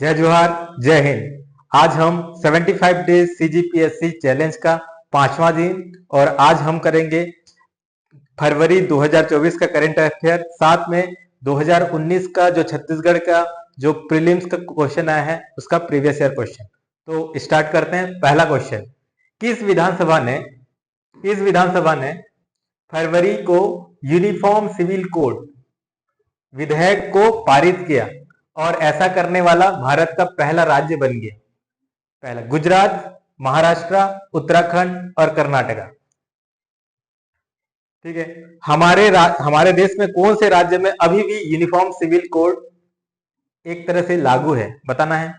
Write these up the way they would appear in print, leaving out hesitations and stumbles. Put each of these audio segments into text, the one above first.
जय जोहार, जय हिंद। आज हम 75 डेज सीजीपीएससी चैलेंज का 5वां दिन और आज हम करेंगे फरवरी 2024 का करंट अफेयर, साथ में 2019 का जो छत्तीसगढ़ का जो प्रीलिम्स का क्वेश्चन आया है उसका प्रीवियस ईयर क्वेश्चन। तो स्टार्ट करते हैं। पहला क्वेश्चन, किस विधानसभा ने फरवरी को यूनिफॉर्म सिविल कोड विधेयक को पारित किया और ऐसा करने वाला भारत का पहला राज्य बन गया? पहला गुजरात, महाराष्ट्र, उत्तराखंड और कर्नाटका। ठीक है, हमारे देश में कौन से राज्य में अभी भी यूनिफॉर्म सिविल कोड एक तरह से लागू है, बताना है।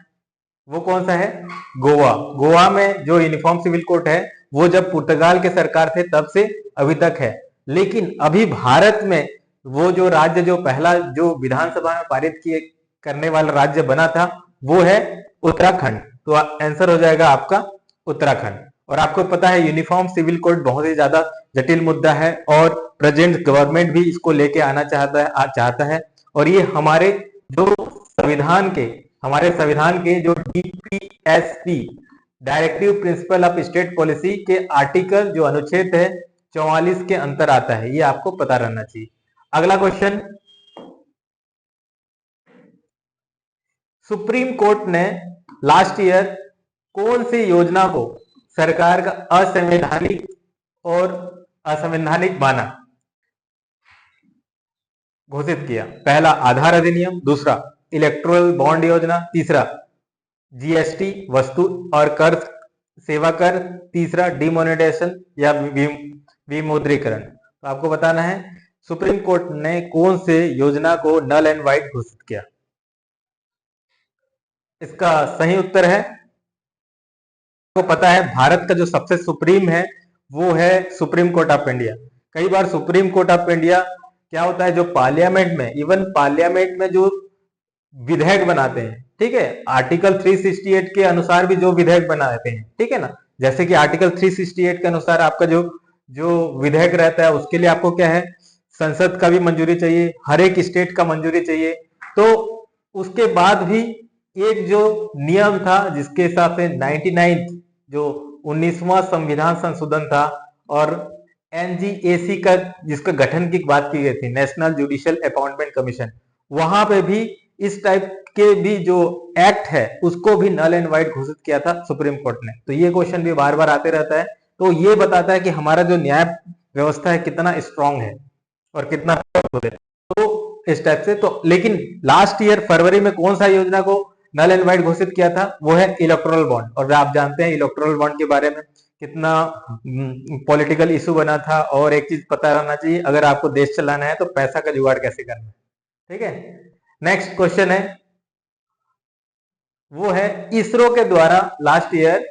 वो कौन सा है? गोवा। गोवा में जो यूनिफॉर्म सिविल कोड है वो जब पुर्तगाल के सरकार थे तब से अभी तक है, लेकिन अभी भारत में वो जो राज्य जो पहला जो विधानसभा में पारित किए करने वाला राज्य बना था वो है उत्तराखंड। तो आंसर हो जाएगा आपका उत्तराखंड। और आपको पता है यूनिफॉर्म सिविल कोड बहुत ही ज्यादा जटिल मुद्दा है और प्रेजेंट गवर्नमेंट भी इसको लेके आना चाहता है और ये हमारे संविधान के जो DPSP directive principle of state policy के आर्टिकल जो अनुच्छेद है 44 के अंतर आता है, ये आपको पता रहना चाहिए। अगला क्वेश्चन, सुप्रीम कोर्ट ने लास्ट ईयर कौन सी योजना को सरकार का असंवैधानिक माना, घोषित किया? पहला आधार अधिनियम, दूसरा इलेक्ट्रोल बॉन्ड योजना, तीसरा जीएसटी वस्तु और कर सेवा कर, तीसरा डिमोनेटाइजेशन या विमुद्रीकरण। तो आपको बताना है सुप्रीम कोर्ट ने कौन से योजना को नल एंड वाइड घोषित किया। इसका सही उत्तर है, आपको पता है भारत का जो सबसे सुप्रीम है वो है सुप्रीम कोर्ट ऑफ इंडिया। कई बार सुप्रीम कोर्ट ऑफ इंडिया क्या होता है, जो पार्लियामेंट में, इवन पार्लियामेंट में जो विधेयक बनाते हैं, ठीक है, आर्टिकल 368 के अनुसार भी जो विधेयक बनाते हैं, ठीक है ना, जैसे कि आर्टिकल 368 के अनुसार आपका जो विधेयक रहता है उसके लिए आपको क्या है, संसद का भी मंजूरी चाहिए, हर एक स्टेट का मंजूरी चाहिए। तो उसके बाद भी एक जो नियम था जिसके हिसाब से 99 जो 19वां संविधान संशोधन था और एनजीएसी का जिसका गठन की बात की गई थी, नेशनल जुडिशियल अपॉइंटमेंट कमीशन, वहां पे भी इस टाइप के भी जो एक्ट है उसको भी नल एंड वाइड घोषित किया था सुप्रीम कोर्ट ने। तो ये क्वेश्चन भी बार बार आते रहता है, तो ये बताता है कि हमारा जो न्याय व्यवस्था है कितना स्ट्रांग है और कितना तो इस टाइप से। तो लेकिन लास्ट ईयर फरवरी में कौन सा योजना को नल एंड वाइड घोषित किया था, वो है इलेक्टोरल बॉन्ड। और आप जानते हैं इलेक्टोरल बॉन्ड के बारे में कितना पॉलिटिकल इशू बना था। और एक चीज पता रहना चाहिए, अगर आपको देश चलाना है तो पैसा का जुगाड़ कैसे करना है, ठीक है। नेक्स्ट क्वेश्चन है, वो है इसरो के द्वारा लास्ट ईयर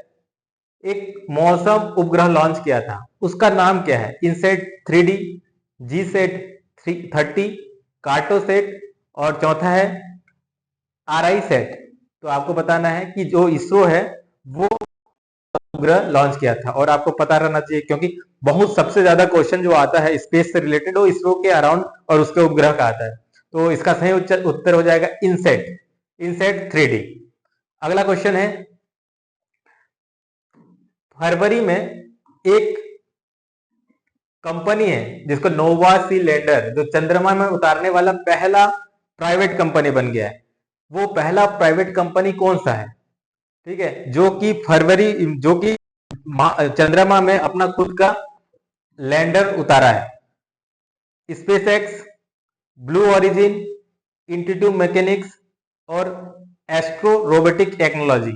एक मौसम उपग्रह लॉन्च किया था, उसका नाम क्या है? इनसेट 3D, जीसेट 30, कार्टोसेट और चौथा है आरआई सेट। तो आपको बताना है कि जो इसरो है वो उपग्रह लॉन्च किया था। और आपको पता रहना चाहिए क्योंकि बहुत सबसे ज्यादा क्वेश्चन जो आता है स्पेस से रिलेटेड वो इसरो के अराउंड और उसके उपग्रह का आता है। तो इसका सही उत्तर हो जाएगा इनसेट 3D। अगला क्वेश्चन है, फरवरी में एक कंपनी है जिसको नोवा सी लैंडर, जो चंद्रमा में उतारने वाला पहला प्राइवेट कंपनी बन गया है, वो पहला प्राइवेट कंपनी कौन सा है? ठीक है, जो कि चंद्रमा में अपना खुद का लैंडर उतारा है। Space x, blue origin, intuitive mechanics और एस्ट्रो रोबोटिक टेक्नोलॉजी।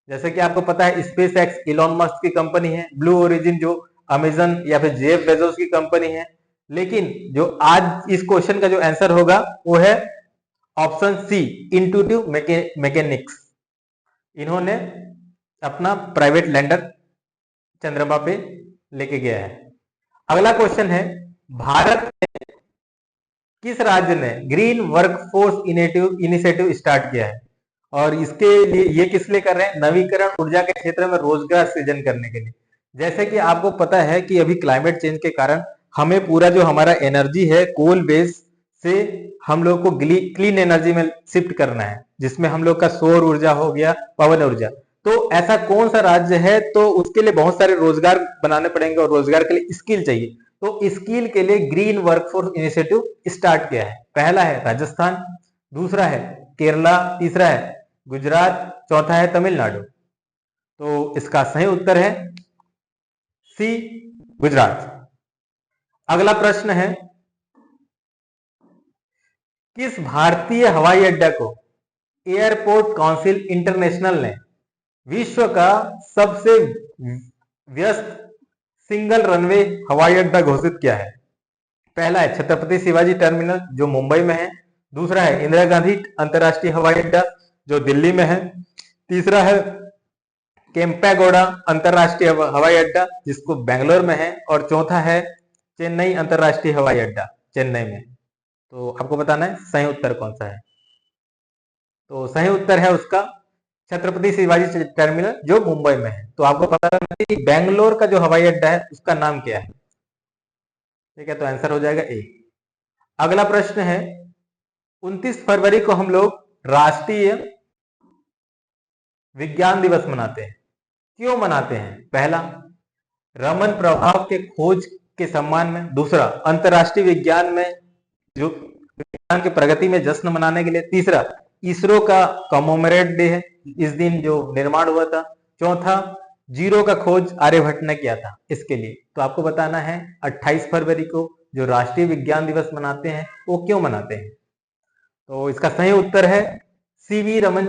जैसे कि आपको पता है स्पेस एक्स इलॉन मस्क की कंपनी है, ब्लू ओरिजिन जो अमेजन या फिर जेफ बेजोस की कंपनी है। लेकिन जो आज इस क्वेश्चन का जो आंसर होगा वो है ऑप्शन सी, इंट्यूटिव मैकेनिक्स। इन्होंने अपना प्राइवेट लैंडर चंद्रमा पे लेके गया है। अगला क्वेश्चन है, भारत में किस राज्य ने ग्रीन वर्कफोर्स इनिशिएटिव स्टार्ट किया है? और इसके लिए ये किस लिए कर रहे हैं? नवीकरण ऊर्जा के क्षेत्र में रोजगार सृजन करने के लिए। जैसे कि आपको पता है कि अभी क्लाइमेट चेंज के कारण हमें पूरा जो हमारा एनर्जी है कोल बेस से हम लोग को क्लीन एनर्जी में शिफ्ट करना है, जिसमें हम लोग का सौर ऊर्जा हो गया, पवन ऊर्जा। तो ऐसा कौन सा राज्य है, तो उसके लिए बहुत सारे रोजगार बनाने पड़ेंगे और रोजगार के लिए स्किल चाहिए। तो स्किल के लिए ग्रीन वर्कफोर्स इनिशिएटिव स्टार्ट किया है। पहला है राजस्थान, दूसरा है केरला, तीसरा है गुजरात, चौथा है तमिलनाडु। तो इसका सही उत्तर है सी, गुजरात। अगला प्रश्न है, किस भारतीय हवाई अड्डा को एयरपोर्ट काउंसिल इंटरनेशनल ने विश्व का सबसे व्यस्त सिंगल रनवे हवाई अड्डा घोषित किया है? पहला है छत्रपति शिवाजी टर्मिनल जो मुंबई में है, दूसरा है इंदिरा गांधी अंतर्राष्ट्रीय हवाई अड्डा जो दिल्ली में है, तीसरा है केम्पेगौड़ा अंतर्राष्ट्रीय हवाई अड्डा जिसको बेंगलोर में है, और चौथा है चेन्नई अंतर्राष्ट्रीय हवाई अड्डा चेन्नई में। तो आपको बताना है सही उत्तर कौन सा है। तो सही उत्तर है उसका छत्रपति शिवाजी टर्मिनल जो मुंबई में है। तो आपको पता है कि बेंगलोर का जो हवाई अड्डा है उसका नाम क्या है? ठीक है, तो आंसर हो जाएगा ए। अगला प्रश्न है, 29 फरवरी को हम लोग राष्ट्रीय विज्ञान दिवस मनाते हैं, क्यों मनाते हैं? पहला, रमन प्रभाव के खोज के सम्मान में, दूसरा अंतरराष्ट्रीय विज्ञान में जो विज्ञान की प्रगति में जश्न मनाने के लिए, तीसरा इसरो का कमोमेरेट डे है, इस दिन जो निर्माण हुआ था, चौथा जीरो का खोज आर्यभट्ट ने किया था इसके लिए। तो आपको बताना है 28 फरवरी को जो राष्ट्रीय विज्ञान दिवस मनाते हैं वो क्यों मनाते हैं? तो इसका सही उत्तर है सीवी रमन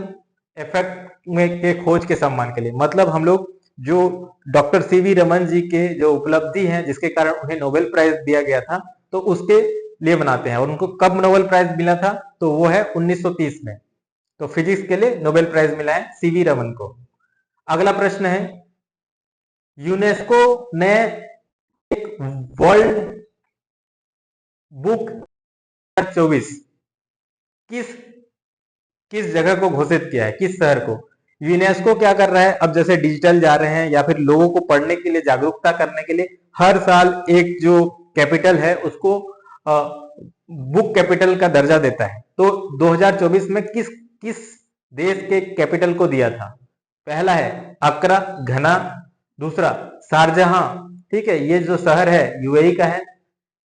इफेक्ट में के खोज के सम्मान के लिए। मतलब हम लोग जो डॉक्टर सीवी रमन जी के जो उपलब्धि हैं जिसके कारण उन्हें नोबेल प्राइज दिया गया था, तो उसके लिए बनाते हैं। और उनको कब नोबेल प्राइज मिला था? तो वो है 1930 में। तो फिजिक्स के लिए नोबेल प्राइज मिला है सीवी रमन को। अगला प्रश्न है, यूनेस्को ने एक वर्ल्ड बुक 2024 किस किस जगह को घोषित किया है, किस शहर को? यूनेस्को क्या कर रहा है, अब जैसे डिजिटल जा रहे हैं या फिर लोगों को पढ़ने के लिए जागरूकता करने के लिए हर साल एक जो कैपिटल है उसको बुक कैपिटल का दर्जा देता है। तो 2024 में किस किस देश के कैपिटल को दिया था? पहला है अकरा घना, दूसरा शारजहां, ठीक है, ये जो शहर है यूएई का है,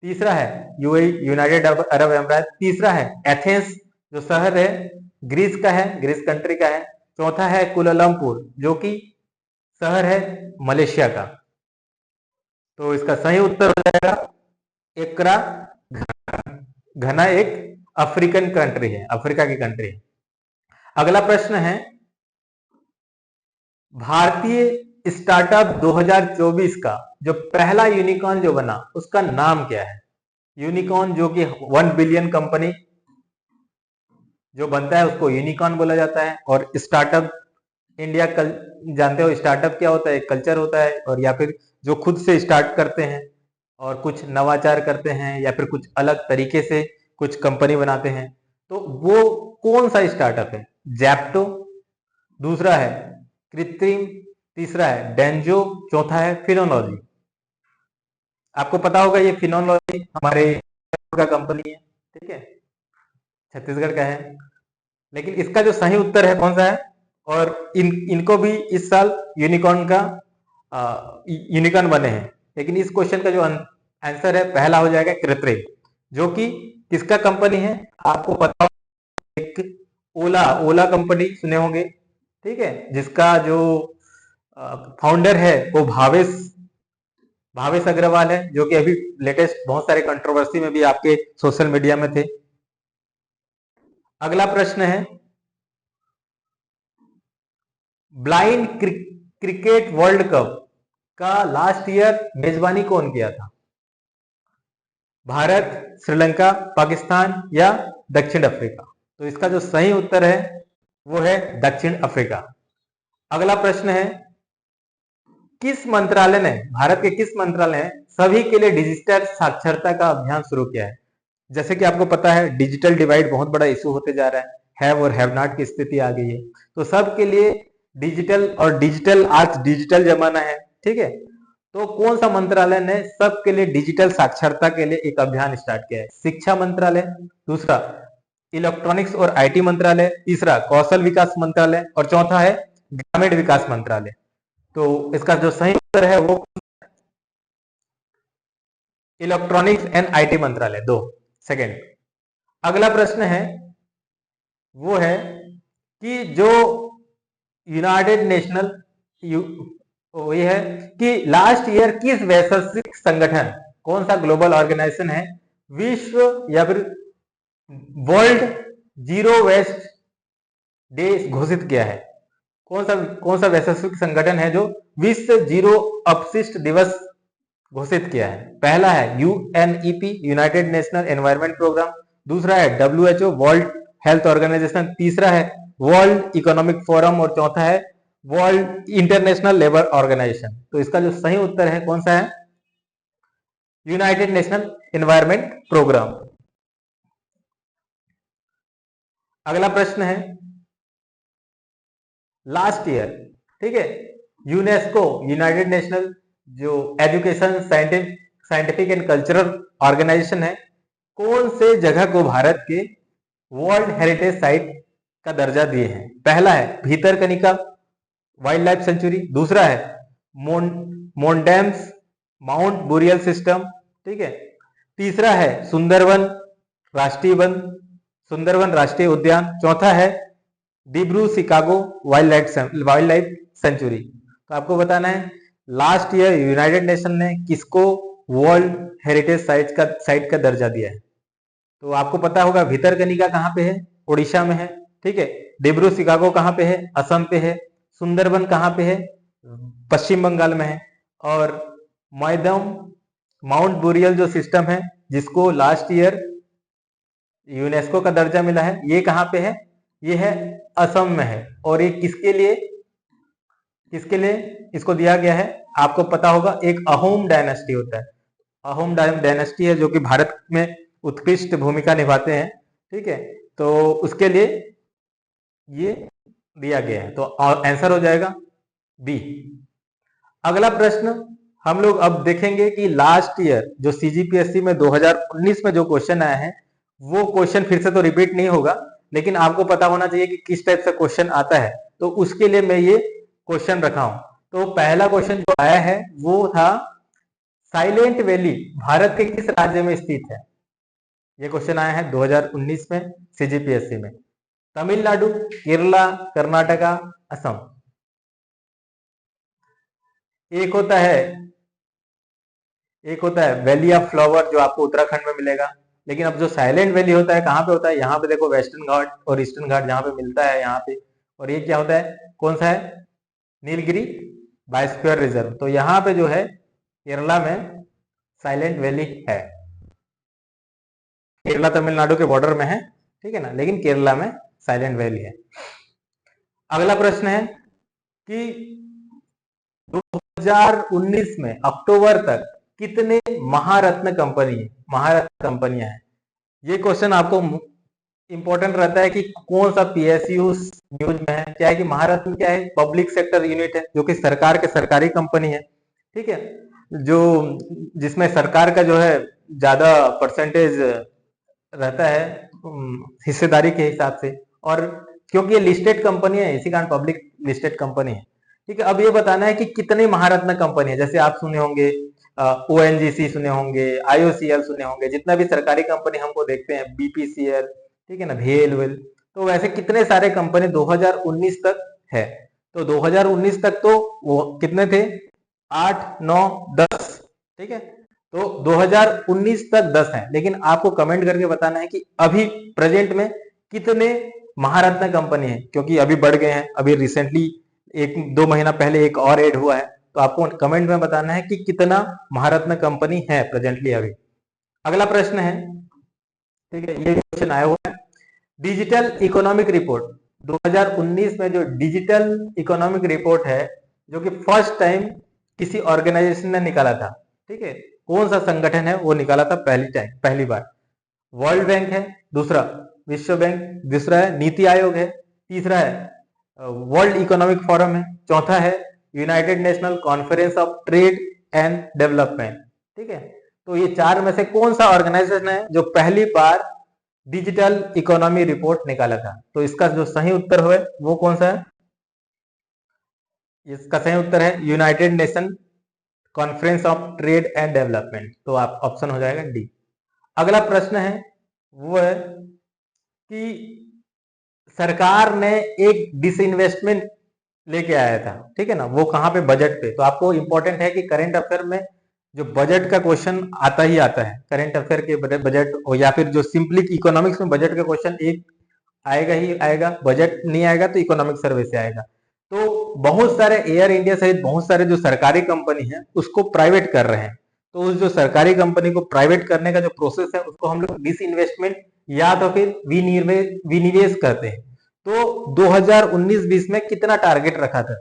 तीसरा है यूएई यूनाइटेड अरब अमीरात, तीसरा है एथेंस जो शहर है ग्रीस का है, ग्रीस कंट्री का है, चौथा है कुलालमपुर जो कि शहर है मलेशिया का। तो इसका सही उत्तर हो जाएगा एकरा घना, एक अफ्रीकन कंट्री है, अफ्रीका की कंट्री है। अगला प्रश्न है, भारतीय स्टार्टअप 2024 का जो पहला यूनिकॉर्न जो बना उसका नाम क्या है? यूनिकॉर्न जो कि 1 बिलियन कंपनी जो बनता है उसको यूनिकॉर्न बोला जाता है। और स्टार्टअप इंडिया जानते हो स्टार्टअप क्या होता है? एक कल्चर होता है, और या फिर जो खुद से स्टार्ट करते हैं और कुछ नवाचार करते हैं या फिर कुछ अलग तरीके से कुछ कंपनी बनाते हैं। तो वो कौन सा स्टार्टअप है? जैप्टो, दूसरा है कृत्रिम, तीसरा है डेंजो, चौथा है फिनोलॉजी। आपको पता होगा ये फिनोलॉजी हमारे का कंपनी है, ठीक है, छत्तीसगढ़ का है। लेकिन इसका जो सही उत्तर है कौन सा है? और इनको भी इस साल यूनिकॉर्न का यूनिकॉर्न बने हैं। लेकिन इस क्वेश्चन का जो आंसर है पहला हो जाएगा कृत्रिम, जो कि किसका कंपनी है? आपको पता होगा एक ओला कंपनी सुने होंगे, ठीक है, जिसका जो फाउंडर है वो भावेश अग्रवाल है, जो कि अभी लेटेस्ट बहुत सारे कंट्रोवर्सी में भी आपके सोशल मीडिया में थे। अगला प्रश्न है, ब्लाइंड क्रिकेट वर्ल्ड कप का लास्ट ईयर मेजबानी कौन किया था? भारत, श्रीलंका, पाकिस्तान या दक्षिण अफ्रीका? तो इसका जो सही उत्तर है वो है दक्षिण अफ्रीका। अगला प्रश्न है, किस मंत्रालय ने, भारत के किस मंत्रालय ने सभी के लिए डिजिटल साक्षरता का अभियान शुरू किया है? जैसे कि आपको पता है डिजिटल डिवाइड बहुत बड़ा इशू होते जा रहा है, हैव और हैव नॉट की स्थिति आ गई है। तो सबके लिए डिजिटल, और डिजिटल आज डिजिटल जमाना है, ठीक है, तो कौन सा मंत्रालय ने सबके लिए डिजिटल साक्षरता के लिए एक अभियान स्टार्ट किया है? शिक्षा मंत्रालय, दूसरा इलेक्ट्रॉनिक्स और आईटी मंत्रालय, तीसरा कौशल विकास मंत्रालय और चौथा है ग्रामीण विकास मंत्रालय। तो इसका जो सही उत्तर है वो इलेक्ट्रॉनिक्स एंड आईटी मंत्रालय 2 सेकेंड। अगला प्रश्न है वो है कि जो यूनाइटेड नेशनल वही है कि लास्ट ईयर किस वैश्विक संगठन, कौन सा ग्लोबल ऑर्गेनाइजेशन है, विश्व या फिर वर्ल्ड जीरो वेस्ट डे घोषित किया है? कौन सा वैश्विक संगठन है जो विश्व जीरो अपशिष्ट दिवस घोषित किया है? पहला है UNEP, United National Environment Programme, दूसरा है डब्ल्यूएचओ, वर्ल्ड हेल्थ ऑर्गेनाइजेशन, तीसरा है वर्ल्ड इकोनॉमिक फोरम और चौथा है वर्ल्ड इंटरनेशनल लेबर ऑर्गेनाइजेशन। तो इसका जो सही उत्तर है कौन सा है? United National Environment Programme. अगला प्रश्न है लास्ट ईयर, ठीक है, यूनेस्को, यूनाइटेड नेशनल जो Education Scientific and Cultural Organization है, कौन से जगह को भारत के वर्ल्ड हेरिटेज साइट का दर्जा दिए हैं? पहला है भीतरकनिका वाइल्ड लाइफ सेंचुरी, दूसरा है मोन्डेम्स माउंट बुरियल सिस्टम, ठीक है, तीसरा है सुंदरवन राष्ट्रीय उद्यान, चौथा है Dibru Chicago wild life sanctuary. तो आपको बताना है लास्ट ईयर यूनाइटेड नेशन ने किसको वर्ल्ड हेरिटेज साइट का दर्जा दिया है? तो आपको पता होगा भीतरकनिका कहाँ पे है? उड़ीसा में है, ठीक है। डिब्रू शिकागो कहाँ पे है? असम पे है। सुंदरबन कहाँ पे है? पश्चिम बंगाल में है। और मैदम माउंट बुरियल जो सिस्टम है जिसको लास्ट ईयर यूनेस्को का दर्जा मिला है, ये कहाँ पे है? ये है असम में है। और ये किसके लिए इसको दिया गया है? आपको पता होगा एक अहोम डायनेस्टी होता है, अहोम डायनेस्टी है जो कि भारत में उत्कृष्ट भूमिका निभाते हैं, ठीक है। तो उसके लिए ये दिया गया है, तो आंसर हो जाएगा बी। अगला प्रश्न हम लोग अब देखेंगे कि लास्ट ईयर जो सीजीपीएससी में 2019 में जो क्वेश्चन आया है वो क्वेश्चन फिर से तो रिपीट नहीं होगा, लेकिन आपको पता होना चाहिए कि किस टाइप से क्वेश्चन आता है, तो उसके लिए मैं ये क्वेश्चन रखा हूं। तो पहला क्वेश्चन जो आया है वो था साइलेंट वैली भारत के किस राज्य में स्थित है? ये क्वेश्चन आया है 2019 में सीजीपीएससी में। तमिलनाडु, केरला, कर्नाटका, असम। एक होता है वैली ऑफ फ्लावर जो आपको उत्तराखंड में मिलेगा, लेकिन अब जो साइलेंट वैली होता है कहाँ पे होता है? यहाँ पे देखो वेस्टर्न घाट और ईस्टर्न घाट जहाँ पे मिलता है यहाँ पे। और ये क्या होता है, कौन सा है? Nilgiri biosphere reserve. तो यहाँ पे जो है केरला में साइलेंट वैली है। केरला तमिलनाडु के बॉर्डर में है, ठीक है ना, लेकिन केरला में साइलेंट वैली है। अगला प्रश्न है कि 2019 में अक्टूबर तक कितने महारत्न कंपनियां हैं? ये क्वेश्चन आपको इंपॉर्टेंट रहता है कि कौन सा पीएसयू न्यूज में है। क्या है कि महारत्न क्या है? पब्लिक सेक्टर यूनिट है जो कि सरकार के सरकारी कंपनी है, ठीक है, जो जिसमें सरकार का जो है ज्यादा परसेंटेज रहता है हिस्सेदारी के हिसाब से, और क्योंकि ये लिस्टेड कंपनी है इसी कारण पब्लिक लिस्टेड कंपनी है, ठीक है। अब ये बताना है कि कितने महारत्न कंपनी है। जैसे आप सुने होंगे ओएनजीसी सुने होंगे, आईओसीएल सुने होंगे, जितना भी सरकारी कंपनी हमको देखते हैं, बीपीसीएल, ठीक है ना, भेलवेल। तो वैसे कितने सारे कंपनी 2019 तक है? तो 2019 तक तो वो कितने थे? 8, 9, 10, ठीक है। तो 2019 तक 10 है, लेकिन आपको कमेंट करके बताना है कि अभी प्रेजेंट में कितने महारत्न कंपनी है, क्योंकि अभी बढ़ गए हैं। अभी रिसेंटली 1-2 महीना पहले एक और ऐड हुआ है, तो आपको कमेंट में बताना है कि कितना महारत्न कंपनी है प्रेजेंटली अभी। अगला प्रश्न है, ठीक है, ये क्वेश्चन आया हुआ है, डिजिटल इकोनॉमिक रिपोर्ट 2019 में जो डिजिटल इकोनॉमिक रिपोर्ट है जो कि फर्स्ट टाइम किसी ऑर्गेनाइजेशन ने निकाला था, ठीक है, कौन सा संगठन है वो निकाला था पहली बार? वर्ल्ड बैंक है, दूसरा विश्व बैंक, दूसरा है नीति आयोग है, तीसरा है वर्ल्ड इकोनॉमिक फोरम है, चौथा है United national conference of trade and development. ठीक है, तो ये चार में से कौन सा ऑर्गेनाइजेशन है जो पहली बार डिजिटल इकोनॉमी रिपोर्ट निकाला था? तो इसका जो सही उत्तर है वो कौन सा है? इसका सही उत्तर है United nation conference of trade and development. तो आप ऑप्शन हो जाएगा डी। अगला प्रश्न है वो है कि सरकार ने एक डिसइन्वेस्टमेंट लेके आया था, ठीक है ना, वो कहां पे? बजट पे। तो आपको इंपॉर्टेंट है कि करंट अफेयर में जो बजट का क्वेश्चन आता ही आता है, करंट अफेयर के बजट हो या फिर जो सिंपली इकोनॉमिक्स में बजट का क्वेश्चन एक आएगा ही आएगा, बजट नहीं आएगा तो इकोनॉमिक सर्वे से आएगा। तो बहुत सारे एयर इंडिया सहित बहुत सारे जो सरकारी कंपनी है उसको प्राइवेट कर रहे हैं। तो उस जो सरकारी कंपनी को प्राइवेट करने का जो प्रोसेस है उसको हम लोग डिसइन्वेस्टमेंट या तो फिर विनिवेश कहते हैं। तो 2019-20 में कितना टारगेट रखा था?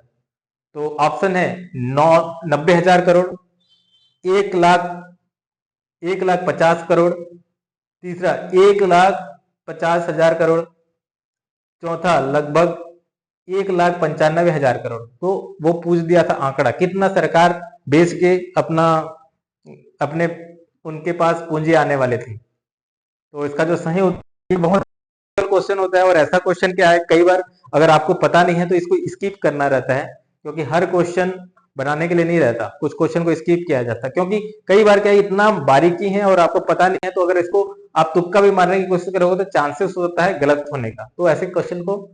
तो ऑप्शन है 90,000 करोड़, 1,50,000 करोड़, तीसरा 1,50,000 करोड़, चौथा लगभग 1,95,000 करोड़। तो वो पूछ दिया था आंकड़ा कितना सरकार बेच के अपने उनके पास पूंजी आने वाले थी। तो इसका जो सही उत्तर, बहुत क्वेश्चन होता है और ऐसा क्वेश्चन क्या है, कई बार अगर आपको पता नहीं है तो इसको स्किप करना रहता है, क्योंकि हर क्वेश्चन बनाने के लिए नहीं रहता, कुछ क्वेश्चन को स्किप किया जाता है, क्योंकि कई बार क्या इतना बारीकी है और आपको पता नहीं है, तो अगर इसको आप तुक्का भी मारने की कोशिश करोगे तो चांसेस होता है गलत होने का। तो ऐसे क्वेश्चन को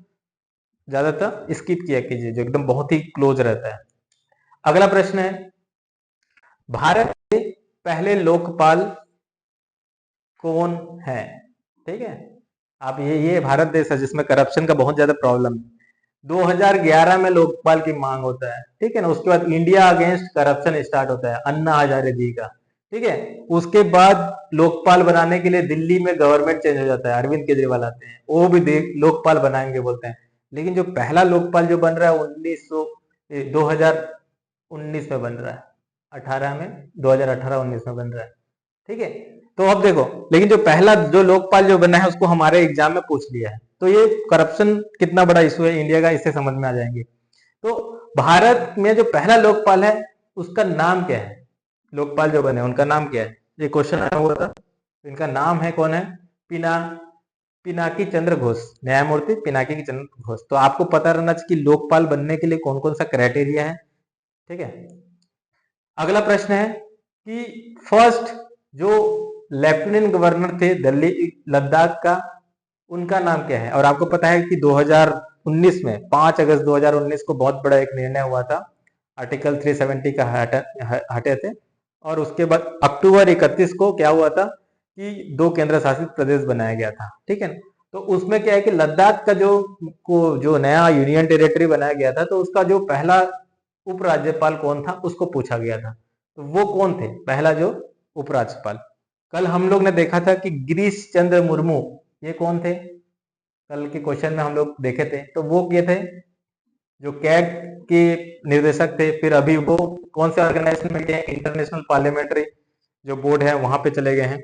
ज्यादातर स्किप किया कीजिए जो एकदम बहुत ही क्लोज रहता है। अगला प्रश्न है भारत के पहले लोकपाल कौन है? ठीक है, आप ये भारत देश है जिसमें करप्शन का बहुत ज्यादा प्रॉब्लम है। 2011 में लोकपाल की मांग होता है, ठीक है ना, उसके बाद इंडिया अगेंस्ट करप्शन स्टार्ट होता है अन्ना हजारे जी का, ठीक है। उसके बाद लोकपाल बनाने के लिए दिल्ली में गवर्नमेंट चेंज हो जाता है, अरविंद केजरीवाल आते हैं, वो भी लोकपाल बनाएंगे बोलते हैं। लेकिन जो पहला लोकपाल जो बन रहा है 2019 में बन रहा है, 18 में 2018-19 में बन रहा है, ठीक है। तो अब देखो, लेकिन जो पहला जो लोकपाल जो बना है उसको हमारे एग्जाम में पूछ लिया है, तो ये करप्शन कितना बड़ा इशू है इंडिया का, इससे समझ में आ जाएंगे। तो भारत में जो पहला लोकपाल है उसका नाम क्या है? लोकपाल जो बने उनका नाम क्या है? ये क्वेश्चन आया हुआ था। इनका नाम है कौन है? पिनाकी चंद्र घोष, न्यायमूर्ति पिनाकी चंद्र घोष। तो आपको पता रहना चाहिए कि लोकपाल बनने के लिए कौन कौन सा क्राइटेरिया है, ठीक है। अगला प्रश्न है कि फर्स्ट जो लेफ्टिनेंट गवर्नर थे दिल्ली लद्दाख का, उनका नाम क्या है? और आपको पता है कि 2019 में 5 अगस्त 2019 को बहुत बड़ा एक निर्णय हुआ था, आर्टिकल 370 का हटे थे, और उसके बाद अक्टूबर 31 को क्या हुआ था कि 2 केंद्र शासित प्रदेश बनाया गया था, ठीक है। तो उसमें क्या है कि लद्दाख का जो नया यूनियन टेरिटरी बनाया गया था, तो उसका जो पहला उपराज्यपाल कौन था उसको पूछा गया था। तो वो कौन थे पहला जो उपराज्यपाल? कल हम लोग ने देखा था कि गिरीश चंद्र मुर्मू, ये कौन थे? कल के क्वेश्चन में हम लोग देखे थे। तो वो ये थे जो कैग के निर्देशक थे, फिर अभी वो कौन से ऑर्गेनाइजेशन में गए? इंटरनेशनल पार्लियामेंट्री जो बोर्ड है वहां पे चले गए हैं।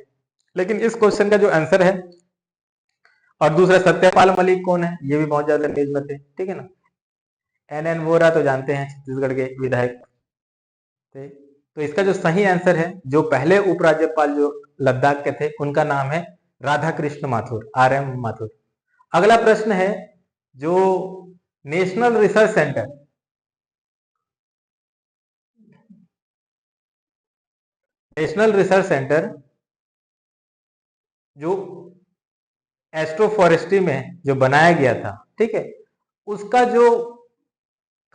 लेकिन इस क्वेश्चन का जो आंसर है, और दूसरा सत्यपाल मलिक कौन है? ये भी बहुत ज्यादा न्यूज में थे, ठीक है ना। NN वोरा तो जानते हैं, छत्तीसगढ़ के विधायक थे। तो इसका जो सही आंसर है, जो पहले उपराज्यपाल जो लद्दाख के थे उनका नाम है राधा कृष्ण माथुर, RM माथुर। अगला प्रश्न है जो national research centre, national research centre जो एस्ट्रोफॉरेस्ट्री में जो बनाया गया था, ठीक है, उसका जो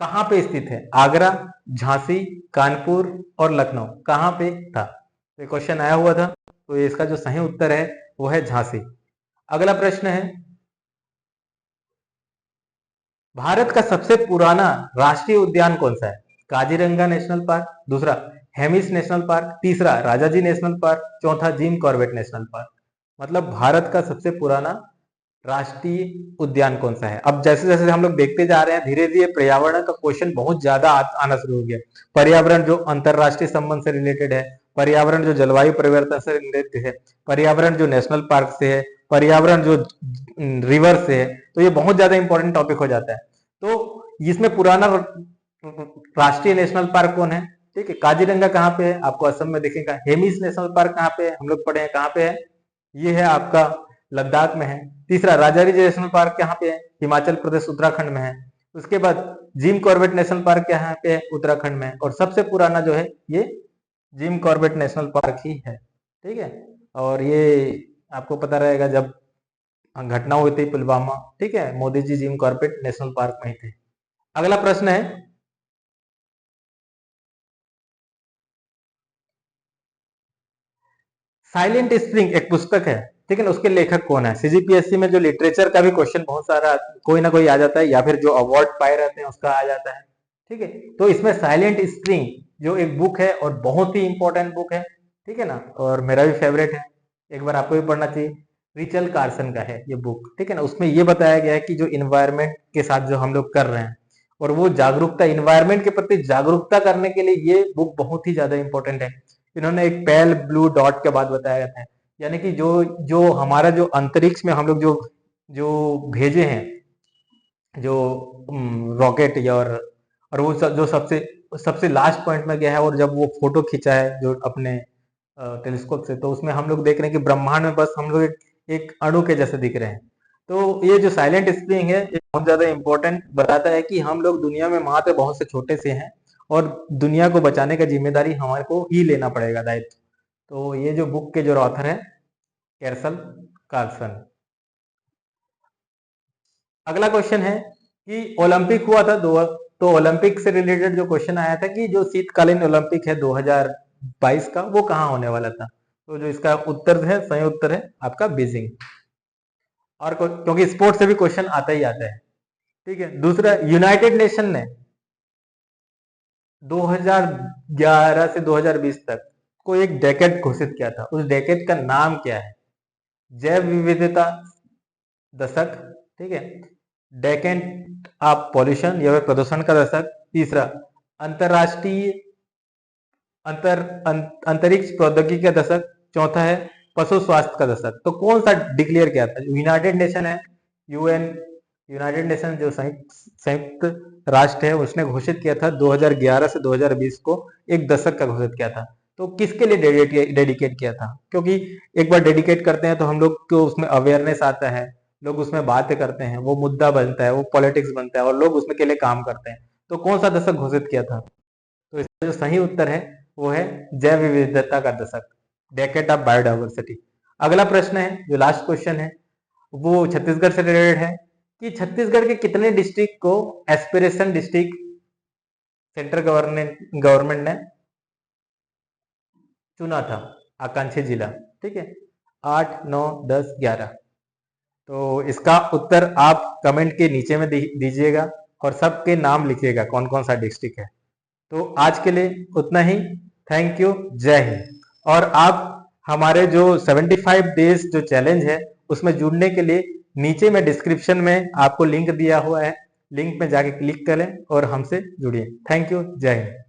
कहां पे स्थित है? आगरा, झांसी, कानपुर और लखनऊ, कहां पे था? ये क्वेश्चन आया हुआ था। तो इसका जो सही उत्तर है वो है झांसी। अगला प्रश्न है भारत का सबसे पुराना राष्ट्रीय उद्यान कौन सा है? काजीरंगा नेशनल पार्क, दूसरा हेमिस नेशनल पार्क, तीसरा राजाजी नेशनल पार्क, चौथा जिम कॉर्बेट नेशनल पार्क। मतलब भारत का सबसे पुराना राष्ट्रीय उद्यान कौन सा है? अब जैसे जैसे हम लोग देखते जा रहे हैं, धीरे धीरे पर्यावरण का क्वेश्चन बहुत ज्यादा आना शुरू हो गया। पर्यावरण जो अंतरराष्ट्रीय संबंध से रिलेटेड है, पर्यावरण जो जलवायु परिवर्तन से रिलेटेड है, पर्यावरण जो नेशनल पार्क से है, पर्यावरण जो रिवर से है, तो ये बहुत ज्यादा इंपॉर्टेंट टॉपिक हो जाता है। तो इसमें पुराना राष्ट्रीय नेशनल पार्क कौन है? ठीक है। काजीरंगा कहाँ पे है, आपको असम में दिखेगा। हेमिस नेशनल पार्क कहाँ पे है, हम लोग पढ़े हैं कहाँ पे है, ये है आपका लद्दाख में है। तीसरा राजारी नेशनल पार्क कहाँ पे है, हिमाचल प्रदेश उत्तराखंड में है। उसके बाद जिम कॉर्बेट नेशनल पार्क कहाँ पे है, उत्तराखंड में है। और सबसे पुराना जो है ये जिम कॉर्बेट नेशनल पार्क ही है, ठीक है। और ये आपको पता रहेगा जब घटना हुई थी पुलवामा, ठीक है, Modi ji Jim Corbett national park में ही थे। अगला प्रश्न है, साइलेंट स्प्रिंग एक पुस्तक है, ठीक है ना, उसके लेखक कौन है। सीजीपीएससी में जो लिटरेचर का भी क्वेश्चन बहुत सारा कोई ना कोई आ जाता है, या फिर जो अवार्ड पाए रहते हैं उसका आ जाता है, ठीक है। तो इसमें साइलेंट स्प्रिंग जो एक बुक है और बहुत ही इंपॉर्टेंट बुक है, ठीक है ना, और मेरा भी फेवरेट है, एक बार आपको भी पढ़ना चाहिए। रिचल कार्सन का है ये बुक, ठीक है ना। उसमें ये बताया गया है कि जो इन्वायरमेंट के साथ जो हम लोग कर रहे हैं और वो जागरूकता, इन्वायरमेंट के प्रति जागरूकता करने के लिए ये बुक बहुत ही ज्यादा इंपॉर्टेंट है। इन्होंने एक पेल ब्लू डॉट के बाद बताया था, यानी कि जो जो हमारा जो अंतरिक्ष में हम लोग जो जो भेजे हैं, जो रॉकेट या और वो जो सबसे सबसे लास्ट पॉइंट में गया है, और जब वो फोटो खींचा है जो अपने टेलीस्कोप से, तो उसमें हम लोग देख रहे हैं कि ब्रह्मांड में बस हम लोग एक अणु के जैसे दिख रहे हैं। तो ये जो साइलेंट स्प्रिंग है ये बहुत ज्यादा इंपॉर्टेंट बताता है कि हम लोग दुनिया में मात्र बहुत से छोटे से हैं और दुनिया को बचाने का जिम्मेदारी हमारे को ही लेना पड़ेगा, दायित्व। तो ये जो बुक के जो ऑथर है कैरसल कार्सन। अगला क्वेश्चन है कि ओलंपिक हुआ था दो, तो ओलंपिक से रिलेटेड जो क्वेश्चन आया था कि जो शीतकालीन ओलंपिक है 2022 का वो कहाँ होने वाला था। तो जो इसका उत्तर है, सही उत्तर है आपका बीजिंग। और क्योंकि स्पोर्ट्स से भी क्वेश्चन आता ही आता है, ठीक है। दूसरा, यूनाइटेड नेशन ने 2011 से 2020 तक को एक डेकेड घोषित किया था, उस डेकेड का नाम क्या है। जैव विविधता दशक, ठीक है, डेकेड ऑफ पॉल्यूशन या प्रदूषण का दशक। तीसरा, अंतरराष्ट्रीय अंतरिक्ष प्रौद्योगिकी का दशक। चौथा है पशु स्वास्थ्य का दशक। तो कौन सा डिक्लेयर किया था, यूनाइटेड नेशन है, यूएन, यूनाइटेड नेशन जो संयुक्त राष्ट्र है, उसने घोषित किया था 2011 से 2020 को एक दशक का घोषित किया था। तो किसके लिए डेडिकेट किया था, क्योंकि एक बार डेडिकेट करते हैं तो हम लोग को उसमें अवेयरनेस आता है, लोग उसमें बातें करते हैं, वो मुद्दा बनता है, वो पॉलिटिक्स बनता है और लोग उसमें के लिए काम करते हैं। तो कौन सा दशक घोषित किया था, तो इसका जो सही उत्तर है वो है जैव विविधता का दशक, डेकेड ऑफ बायोडाइवर्सिटी। अगला प्रश्न है, जो लास्ट क्वेश्चन है, वो छत्तीसगढ़ से रिलेटेड है कि छत्तीसगढ़ के कितने डिस्ट्रिक्ट को एस्पिरेशन डिस्ट्रिक्ट सेंट्रल गवर्नमेंट ने चुना था, आकांक्षी जिला, ठीक है, 8, 9, 10, 11। तो इसका उत्तर आप कमेंट के नीचे में दीजिएगा और सबके नाम लिखिएगा कौन कौन सा डिस्ट्रिक्ट है। तो आज के लिए उतना ही, थैंक यू, जय हिंद। और आप हमारे जो 75 डेज जो चैलेंज है उसमें जुड़ने के लिए नीचे में डिस्क्रिप्शन में आपको लिंक दिया हुआ है, लिंक में जाके क्लिक करें और हमसे जुड़िए। थैंक यू, जय हिंद।